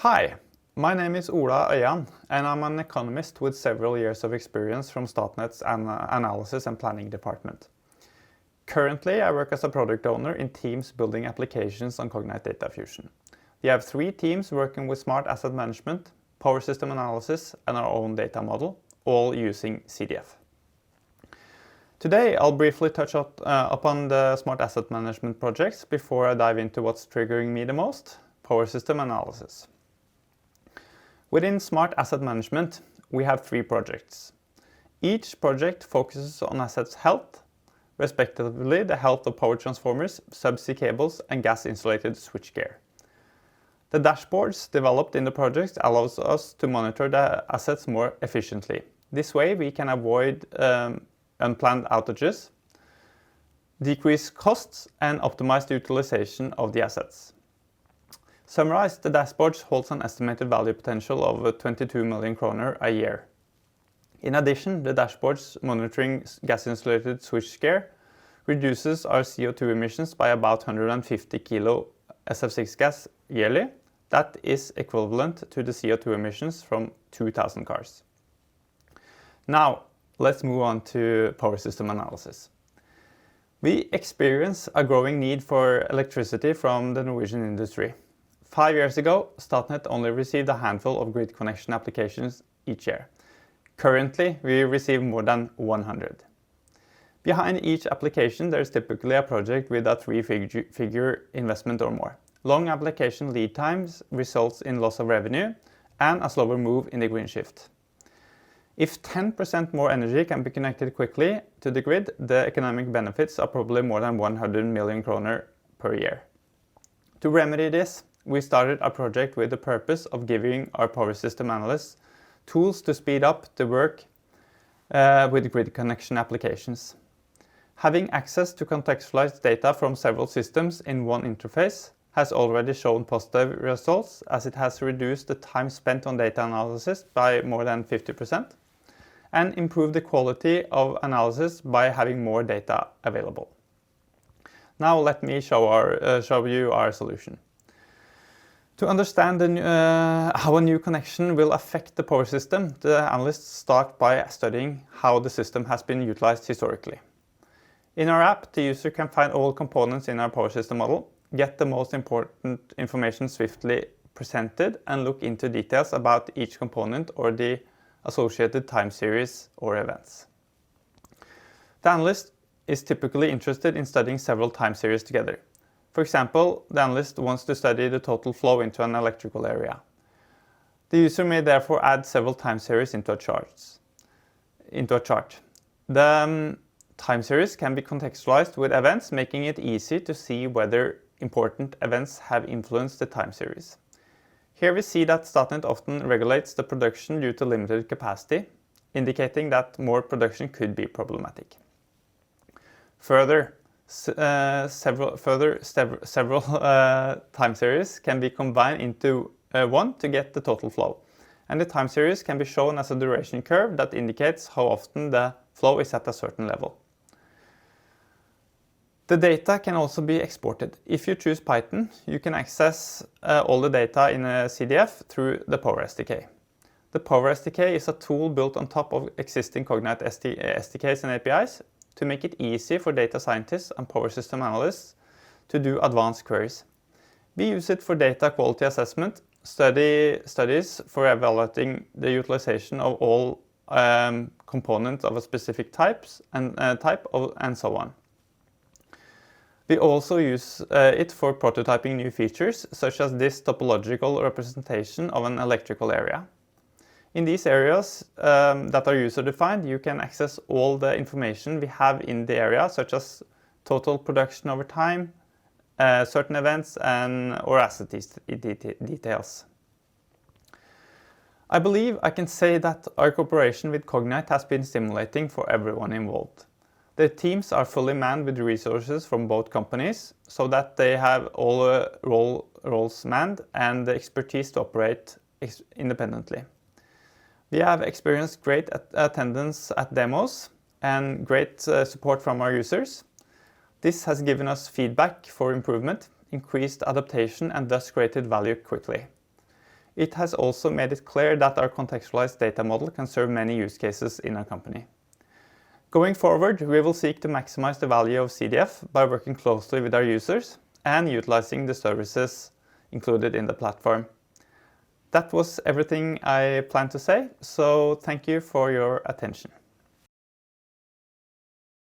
Hi, my name is Ola Øyan, and I'm an economist with several years of experience from Statnett's analysis and planning department. Currently, I work as a product owner in teams building applications on Cognite Data Fusion. We have 3 teams working with smart asset management, power system analysis, and our own data model, all using CDF. Today, I'll briefly touch upon the smart asset management projects before I dive into what's triggering me the most, power system analysis. Within smart asset management, we have 3 projects. Each project focuses on assets' health, respectively the health of power transformers, subsea cables, and gas-insulated switchgear. The dashboards developed in the project allows us to monitor the assets more efficiently. This way, we can avoid unplanned outages, decrease costs, and optimize the utilization of the assets. Summarized, the dashboards holds an estimated value potential of 22 million kroner a year. In addition, the dashboards monitoring gas-insulated switchgear reduces our CO2 emissions by about 150 kilo SF6 gas yearly. That is equivalent to the CO2 emissions from 2,000 cars. Now, let's move on to power system analysis. We experience a growing need for electricity from the Norwegian industry. 5 years ago, Statnett only received a handful of grid connection applications each year. Currently, we receive more than 100. Behind each application, there is typically a project with a 3-figure investment or more. Long application lead times results in loss of revenue and a slower move in the green shift. If 10% more energy can be connected quickly to the grid, the economic benefits are probably more than 100 million kroner per year. To remedy this, we started a project with the purpose of giving our power system analysts tools to speed up the work with grid connection applications. Having access to contextualized data from several systems in one interface has already shown positive results, as it has reduced the time spent on data analysis by more than 50% and improved the quality of analysis by having more data available. Now let me show you our solution. To understand how a new connection will affect the power system, the analysts start by studying how the system has been utilized historically. In our app, the user can find all components in our power system model, get the most important information swiftly presented, and look into details about each component or the associated time series or events. The analyst is typically interested in studying several time series together. For example, the analyst wants to study the total flow into an electrical area. The user may therefore add several time series into a chart. The time series can be contextualized with events, making it easy to see whether important events have influenced the time series. Here we see that Statnett often regulates the production due to limited capacity, indicating that more production could be problematic. Further, several time series can be combined into one to get the total flow, and the time series can be shown as a duration curve that indicates how often the flow is at a certain level. The data can also be exported. If you choose Python, you can access all the data in a CDF through the Power SDK. The Power SDK is a tool built on top of existing Cognite SDKs and APIs to make it easy for data scientists and power system analysts to do advanced queries. We use it for data quality assessment, studies for evaluating the utilization of all components of a specific type and so on. We also use it for prototyping new features, such as this topological representation of an electrical area. In these areas that are user-defined, you can access all the information we have in the area, such as total production over time, certain events, or asset details. I believe I can say that our cooperation with Cognite has been stimulating for everyone involved. The teams are fully manned with resources from both companies, so that they have all roles manned and the expertise to operate independently. We have experienced great attendance at demos and great support from our users. This has given us feedback for improvement, increased adaptation, and thus created value quickly. it has also made it clear that our contextualized data model can serve many use cases in our company. Going forward, we will seek to maximize the value of CDF by working closely with our users and utilizing the services included in the platform. That was everything I planned to say, so thank you for your attention.